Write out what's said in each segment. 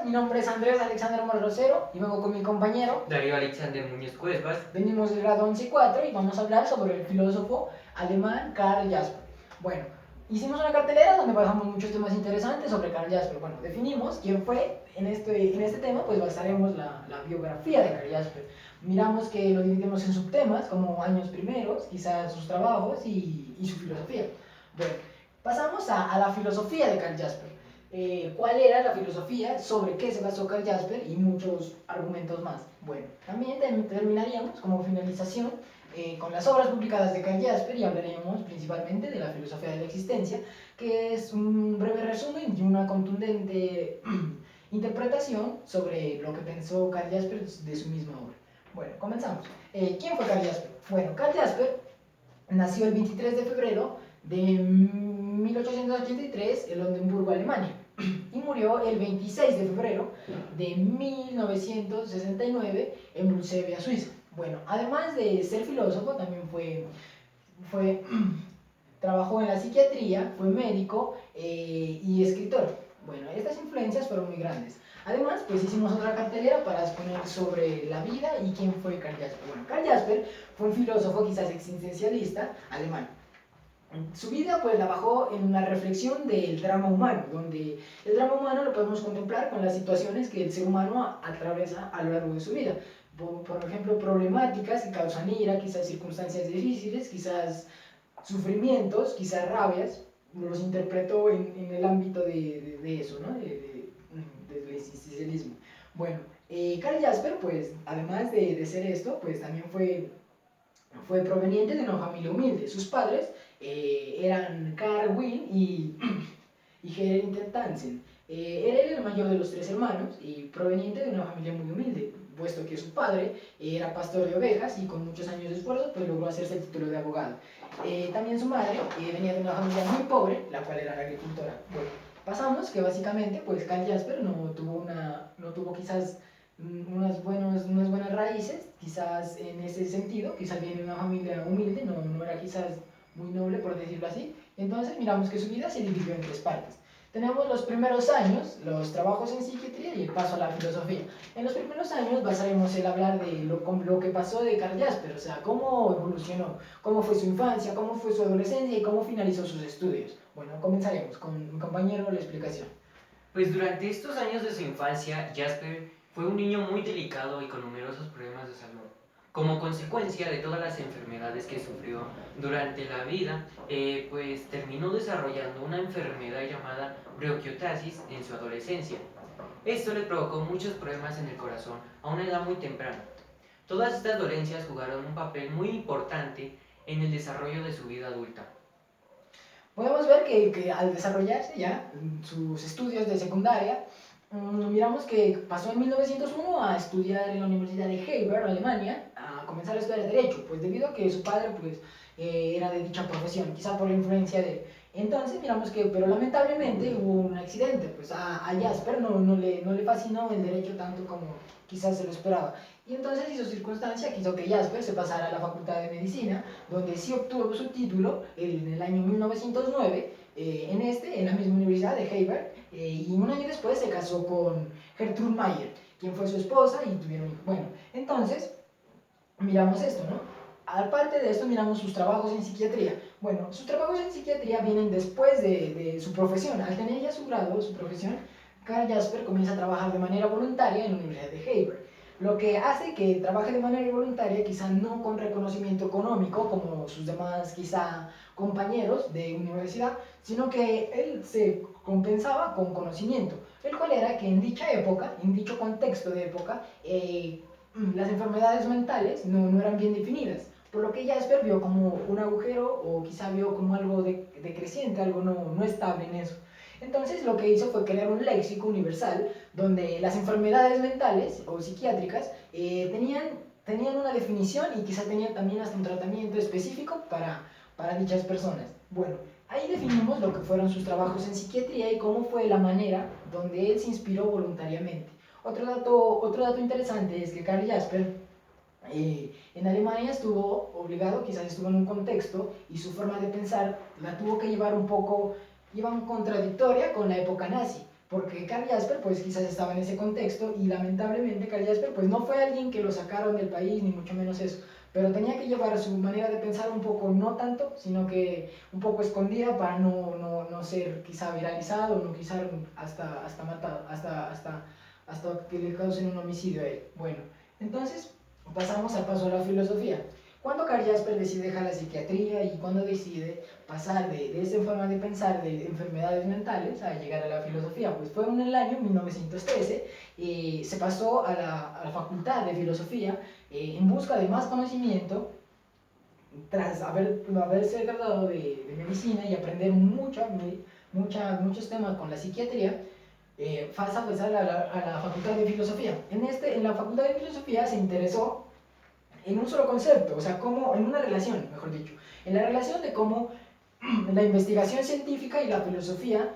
Mi nombre es Andrés Alexander Morrosero y vengo con mi compañero Darío Alexander Muñoz Cuevas. Venimos del grado 11 y 4 y vamos a hablar sobre el filósofo alemán Karl Jasper. Bueno, hicimos una cartelera donde bajamos muchos temas interesantes sobre Karl Jasper. Bueno, definimos quién fue. En este tema pues basaremos la biografía de Karl Jasper. Miramos que lo dividimos en subtemas como años primeros, quizás sus trabajos y su filosofía. Bueno, pasamos a la filosofía de Karl Jasper. ¿Cuál era la filosofía, sobre qué se basó Karl Jasper y muchos argumentos más? Bueno, también terminaríamos como finalización con las obras publicadas de Karl Jasper y hablaríamos principalmente de la filosofía de la existencia, que es un breve resumen y una contundente interpretación sobre lo que pensó Karl Jasper de su misma obra. Bueno, comenzamos. ¿Quién fue Karl Jasper? Bueno, Karl Jasper nació el 23 de febrero de 1883 en Oldenburgo, Alemania, y murió el 26 de febrero de 1969 en Bruselas, Suiza. Bueno, además de ser filósofo, también trabajó en la psiquiatría, fue médico y escritor. Bueno, estas influencias fueron muy grandes. Además, pues hicimos otra cartelera para exponer sobre la vida y quién fue Karl Jasper. Bueno, Karl Jasper fue un filósofo quizás existencialista alemán. Su vida pues la bajó en una reflexión del drama humano, donde el drama humano lo podemos contemplar con las situaciones que el ser humano atraviesa a lo largo de su vida. Por ejemplo, problemáticas que causan ira, quizás circunstancias difíciles, quizás sufrimientos, quizás rabias, los interpretó en el ámbito de eso, ¿no? Del existencialismo. Bueno, Karl Jasper, pues, además de ser esto, pues también fue proveniente de una familia humilde. Sus padres eran Carl Wynn y Gerrit Tansen. Él era el mayor de los tres hermanos y proveniente de una familia muy humilde, puesto que su padre era pastor de ovejas y con muchos años de esfuerzo pues logró hacerse el título de abogado. También su madre venía de una familia muy pobre, la cual era la agricultora. Bueno, pasamos que básicamente pues Karl Jasper no tuvo quizás unas buenas raíces, quizás en ese sentido, quizás viene de una familia humilde, no era quizás muy noble por decirlo así. Entonces miramos que su vida se dividió en tres partes. Tenemos los primeros años, los trabajos en psiquiatría y el paso a la filosofía. En los primeros años basaremos el hablar de lo que pasó de Karl Jasper, o sea, cómo evolucionó, cómo fue su infancia, cómo fue su adolescencia y cómo finalizó sus estudios. Bueno, comenzaremos con mi compañero la explicación. Pues durante estos años de su infancia, Jasper fue un niño muy delicado y con numerosos problemas de salud. Como consecuencia de todas las enfermedades que sufrió durante la vida, pues terminó desarrollando una enfermedad llamada bronquiolitis en su adolescencia. Esto le provocó muchos problemas en el corazón a una edad muy temprana. Todas estas dolencias jugaron un papel muy importante en el desarrollo de su vida adulta. Podemos ver que al desarrollarse ya sus estudios de secundaria, miramos que pasó en 1901 a estudiar en la Universidad de Heidelberg, Alemania, a comenzar a estudiar Derecho, pues debido a que su padre pues, era de dicha profesión, quizá por la influencia de él. Entonces miramos que, pero lamentablemente hubo un accidente, pues a Jasper no le fascinó el Derecho tanto como quizás se lo esperaba. Y entonces hizo circunstancia que hizo que Jasper se pasara a la Facultad de Medicina, donde sí obtuvo su título en el año 1909, en la misma Universidad de Heidelberg, y un año después se casó con Gertrude Mayer, quien fue su esposa y tuvieron hijos. Bueno, entonces, miramos esto, ¿no? Aparte de esto, miramos sus trabajos en psiquiatría. Bueno, sus trabajos en psiquiatría vienen después de su profesión. Al tener ya su grado, su profesión, Karl Jasper comienza a trabajar de manera voluntaria en la Universidad de Heidelberg, lo que hace que trabaje de manera voluntaria, quizá no con reconocimiento económico como sus demás quizá compañeros de universidad, sino que él se compensaba con conocimiento, el cual era que en dicha época, en dicho contexto de época, las enfermedades mentales no eran bien definidas, por lo que Jasper vio como un agujero o quizá vio como algo decreciente, algo no estable en eso. Entonces lo que hizo fue crear un léxico universal donde las enfermedades mentales o psiquiátricas tenían una definición y quizá tenían también hasta un tratamiento específico para dichas personas. Bueno, ahí definimos lo que fueron sus trabajos en psiquiatría y cómo fue la manera donde él se inspiró voluntariamente. Otro dato interesante es que Karl Jasper en Alemania estuvo obligado, quizás estuvo en un contexto y su forma de pensar la tuvo que llevar un poco, iba en contradictoria con la época nazi, porque Karl Jasper pues quizás estaba en ese contexto y lamentablemente Karl Jasper pues no fue alguien que lo sacaron del país ni mucho menos eso, pero tenía que llevar su manera de pensar un poco, no tanto, sino que un poco escondida para no ser quizá viralizado, no quizá hasta matado, hasta que le causen un homicidio a él. Bueno, entonces pasamos al paso a la filosofía. Cuando Karl Jasper decide dejar la psiquiatría y cuando decide pasar de esa forma de pensar de enfermedades mentales a llegar a la filosofía, pues fue en el año 1913, se pasó a la facultad de filosofía en busca de más conocimiento tras haberse graduado de medicina y aprender muchos temas con la psiquiatría. Pasa pues a la facultad de filosofía. En la facultad de filosofía se interesó en un solo concepto, o sea, como en una relación, mejor dicho, en la relación de cómo la investigación científica y la filosofía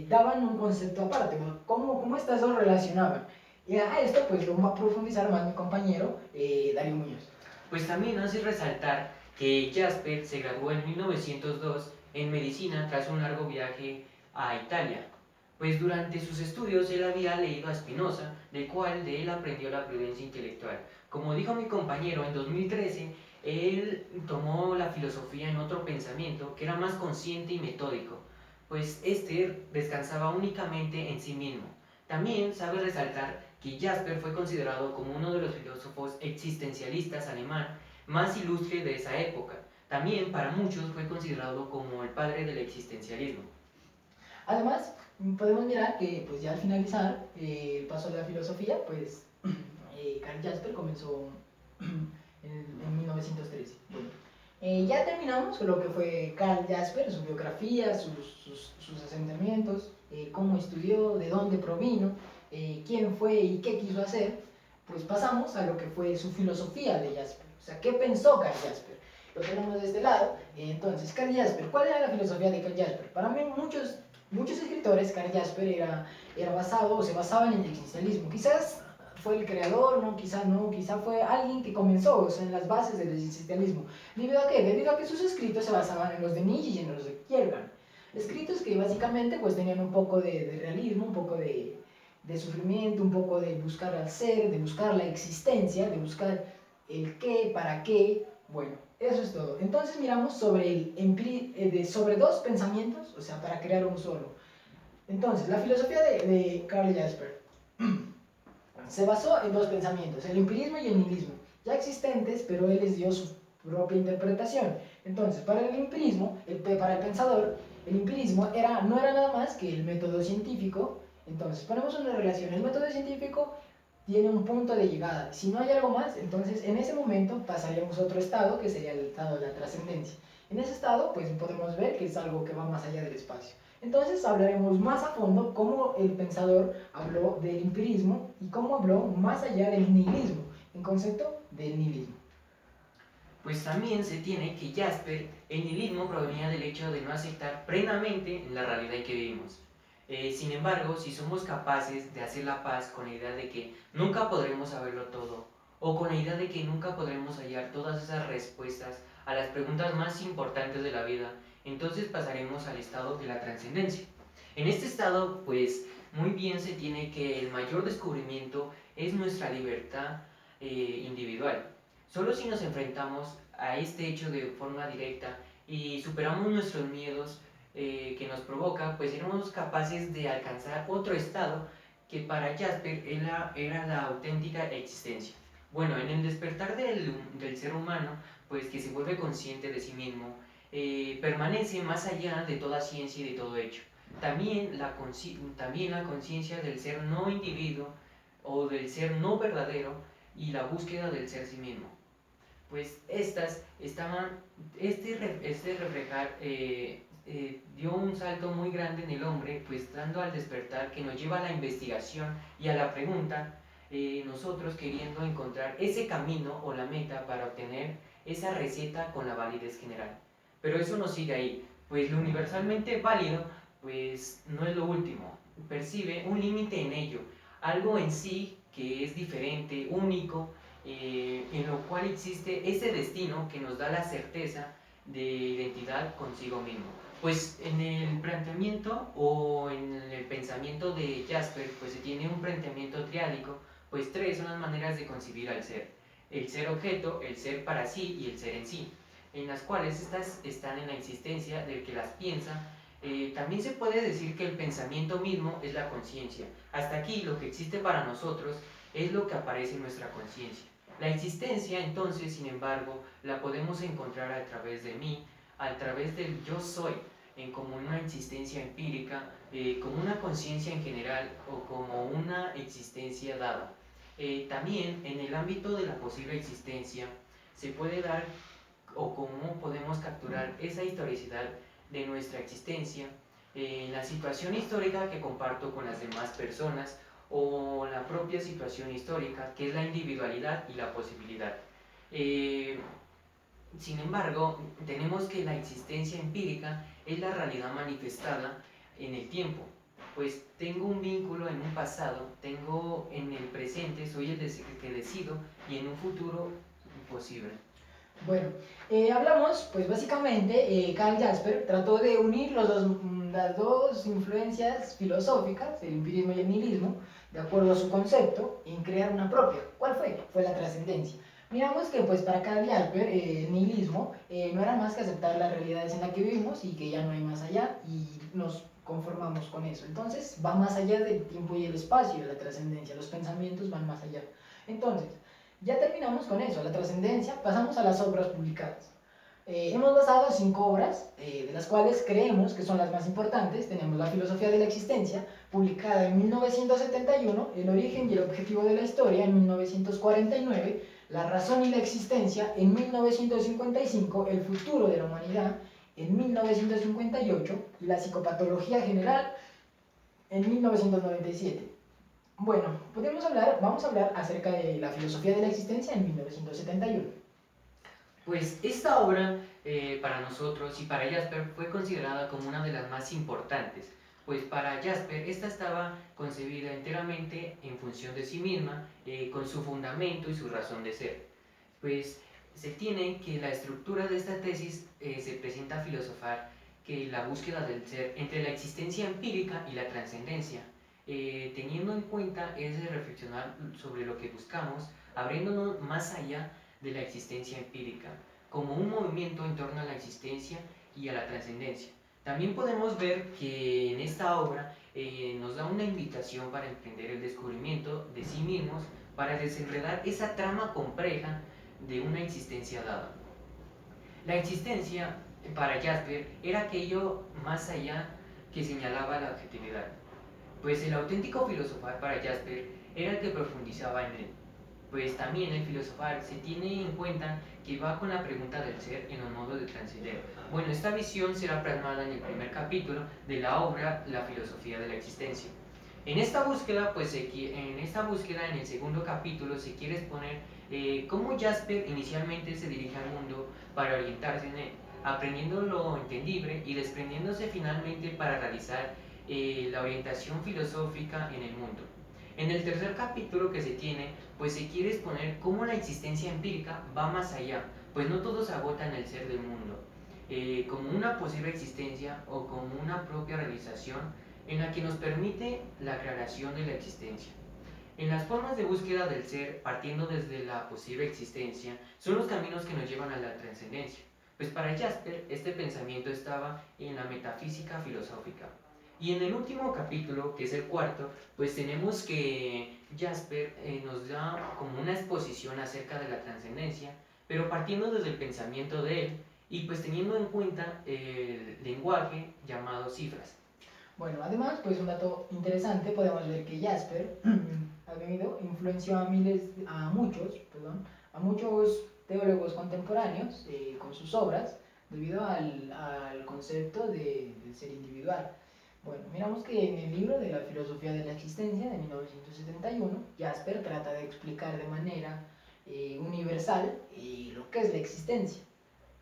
daban un concepto aparte, cómo estas dos relacionaban. Y a esto pues lo va a profundizar más mi compañero Darío Muñoz. Pues también hace resaltar que Jasper se graduó en 1902 en medicina tras un largo viaje a Italia, pues durante sus estudios él había leído a Spinoza, del cual de él aprendió la prudencia intelectual. Como dijo mi compañero, en 2013 él tomó la filosofía en otro pensamiento que era más consciente y metódico, pues este descansaba únicamente en sí mismo. También sabe resaltar que Jasper fue considerado como uno de los filósofos existencialistas alemán más ilustre de esa época. También para muchos fue considerado como el padre del existencialismo. Además, podemos mirar que pues ya al finalizar el paso de la filosofía, pues Karl Jasper comenzó en 1913. Bueno, ya terminamos con lo que fue Karl Jasper, su biografía, sus asentamientos, cómo estudió, de dónde provino, quién fue y qué quiso hacer. Pues pasamos a lo que fue su filosofía de Jasper, o sea, qué pensó Karl Jasper. Lo tenemos de este lado. Entonces, Karl Jasper, ¿cuál era la filosofía de Karl Jasper? Para mí, muchos escritores, Karl Jasper era basado o se basaba en el existencialismo. Quizás fue el creador, no, quizá fue alguien que comenzó, o sea, en las bases del existencialismo. ¿Debido a qué? Debido a que sus escritos se basaban en los de Nietzsche y en los de Kierkegaard. Escritos que básicamente pues tenían un poco de realismo, un poco de sufrimiento, un poco de buscar al ser, de buscar la existencia, de buscar el qué, para qué. Bueno, eso es todo. Entonces miramos sobre dos pensamientos, o sea, para crear un solo. Entonces, la filosofía de Karl Jasper se basó en dos pensamientos, el empirismo y el nihilismo, ya existentes, pero él les dio su propia interpretación. Entonces, para el empirismo, para el pensador, el empirismo no era nada más que el método científico. Entonces, ponemos una relación, el método científico tiene un punto de llegada. Si no hay algo más, entonces en ese momento pasaríamos a otro estado, que sería el estado de la trascendencia. En ese estado, pues podemos ver que es algo que va más allá del espacio. Entonces hablaremos más a fondo cómo el pensador habló del empirismo y cómo habló más allá del nihilismo, en concepto del nihilismo. Pues también se tiene que Jasper, el nihilismo provenía del hecho de no aceptar plenamente la realidad en que vivimos. Sin embargo, si somos capaces de hacer la paz con la idea de que nunca podremos saberlo todo, o con la idea de que nunca podremos hallar todas esas respuestas a las preguntas más importantes de la vida, entonces pasaremos al estado de la trascendencia. En este estado, pues muy bien se tiene que el mayor descubrimiento es nuestra libertad individual. Solo si nos enfrentamos a este hecho de forma directa y superamos nuestros miedos que nos provoca, pues seremos capaces de alcanzar otro estado que para Jasper era la auténtica existencia. Bueno, en el despertar del ser humano, pues que se vuelve consciente de sí mismo, permanece más allá de toda ciencia y de todo hecho. También la conciencia del ser no individuo o del ser no verdadero y la búsqueda del ser sí mismo. Pues estas estaban, este reflejar dio un salto muy grande en el hombre, pues dando al despertar que nos lleva a la investigación y a la pregunta, nosotros queriendo encontrar ese camino o la meta para obtener esa receta con la validez general. Pero eso no sigue ahí, pues lo universalmente válido pues no es lo último, percibe un límite en ello, algo en sí que es diferente, único, en lo cual existe ese destino que nos da la certeza de identidad consigo mismo. Pues en el planteamiento o en el pensamiento de Jasper, pues se tiene un planteamiento triádico, pues tres son las maneras de concebir al ser: el ser objeto, el ser para sí y el ser en sí, en las cuales estas están en la existencia del que las piensa. También se puede decir que el pensamiento mismo es la conciencia. Hasta aquí lo que existe para nosotros es lo que aparece en nuestra conciencia. La existencia, entonces, sin embargo, la podemos encontrar a través de mí, a través del yo soy, en como una existencia empírica, como una conciencia en general o como una existencia dada. También en el ámbito de la posible existencia se puede dar o cómo podemos capturar esa historicidad de nuestra existencia, la situación histórica que comparto con las demás personas o la propia situación histórica, que es la individualidad y la posibilidad. Eh, Sin embargo, tenemos que la existencia empírica es la realidad manifestada en el tiempo, pues tengo un vínculo en un pasado, tengo en el presente, soy el que decido, y en un futuro posible. Bueno, hablamos, pues básicamente, Karl Jasper trató de unir las dos influencias filosóficas, el empirismo y el nihilismo, de acuerdo a su concepto, en crear una propia. ¿Cuál fue? Fue la trascendencia. Miramos que pues para Karl Jasper el nihilismo no era más que aceptar las realidades en las que vivimos y que ya no hay más allá y nos conformamos con eso. Entonces va más allá del tiempo y el espacio, la trascendencia, los pensamientos van más allá. Entonces, ya terminamos con eso, la trascendencia, pasamos a las obras publicadas. Hemos basado 5 obras, de las cuales creemos que son las más importantes. Tenemos La filosofía de la existencia, publicada en 1971, El origen y el objetivo de la historia en 1949, La razón y la existencia en 1955, El futuro de la humanidad en 1958 y La psicopatología general en 1997. Bueno, vamos a hablar acerca de la filosofía de la existencia en 1971. Pues esta obra para nosotros y para Jasper fue considerada como una de las más importantes, pues para Jasper esta estaba concebida enteramente en función de sí misma, con su fundamento y su razón de ser. Pues se tiene que la estructura de esta tesis se presenta a filosofar que la búsqueda del ser entre la existencia empírica y la trascendencia, teniendo en cuenta es de reflexionar sobre lo que buscamos, abriéndonos más allá de la existencia empírica, como un movimiento en torno a la existencia y a la trascendencia. También podemos ver que en esta obra nos da una invitación para emprender el descubrimiento de sí mismos, para desenredar esa trama compleja de una existencia dada. La existencia, para Jasper, era aquello más allá que señalaba la objetividad, pues el auténtico filosofar para Jasper era el que profundizaba en él, pues también el filosofar se tiene en cuenta que va con la pregunta del ser en un modo de trascender. Bueno, esta visión será plasmada en el primer capítulo de la obra La filosofía de la existencia. En esta búsqueda, en el segundo capítulo, se quiere exponer cómo Jasper inicialmente se dirige al mundo para orientarse en él, aprendiendo lo entendible y desprendiéndose finalmente para realizar la orientación filosófica en el mundo. En el tercer capítulo que se tiene, pues se quiere exponer cómo la existencia empírica va más allá, pues no todo se agota en el ser del mundo, como una posible existencia o como una propia realización en la que nos permite la aclaración de la existencia. En las formas de búsqueda del ser, partiendo desde la posible existencia, son los caminos que nos llevan a la trascendencia. Pues para Jasper, este pensamiento estaba en la metafísica filosófica. Y en el último capítulo, que es el cuarto, pues tenemos que Jasper nos da como una exposición acerca de la trascendencia, pero partiendo desde el pensamiento de él y pues teniendo en cuenta el lenguaje llamado cifras. Bueno, además, pues un dato interesante, podemos ver que Jasper influenció a muchos teólogos contemporáneos con sus obras debido al concepto del ser individual. Bueno, miramos que en el libro de la filosofía de la existencia de 1971, Jasper trata de explicar de manera universal lo que es la existencia.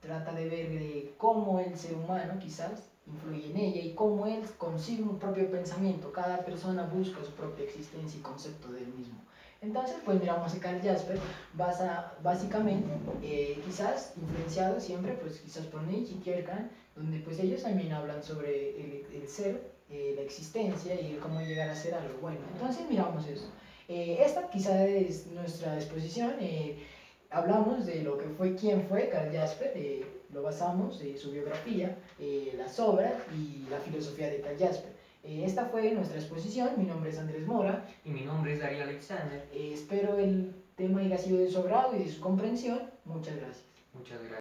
Trata de ver cómo el ser humano quizás influye en ella y cómo él consigue un propio pensamiento. Cada persona busca su propia existencia y concepto del mismo. Entonces, pues miramos a Karl Jasper, básicamente, quizás influenciado siempre, pues quizás por Nietzsche y Kierkegaard, donde pues ellos también hablan sobre el ser, la existencia y cómo llegar a ser algo bueno. Entonces, miramos eso. Esta quizás es nuestra exposición. Hablamos de lo que fue, quién fue Karl Jasper, lo basamos en su biografía, las obras y la filosofía de Karl Jasper. Esta fue nuestra exposición. Mi nombre es Andrés Mora. Y mi nombre es Darío Alexander. Espero el tema haya sido de su agrado y de su comprensión. Muchas gracias. Muchas gracias.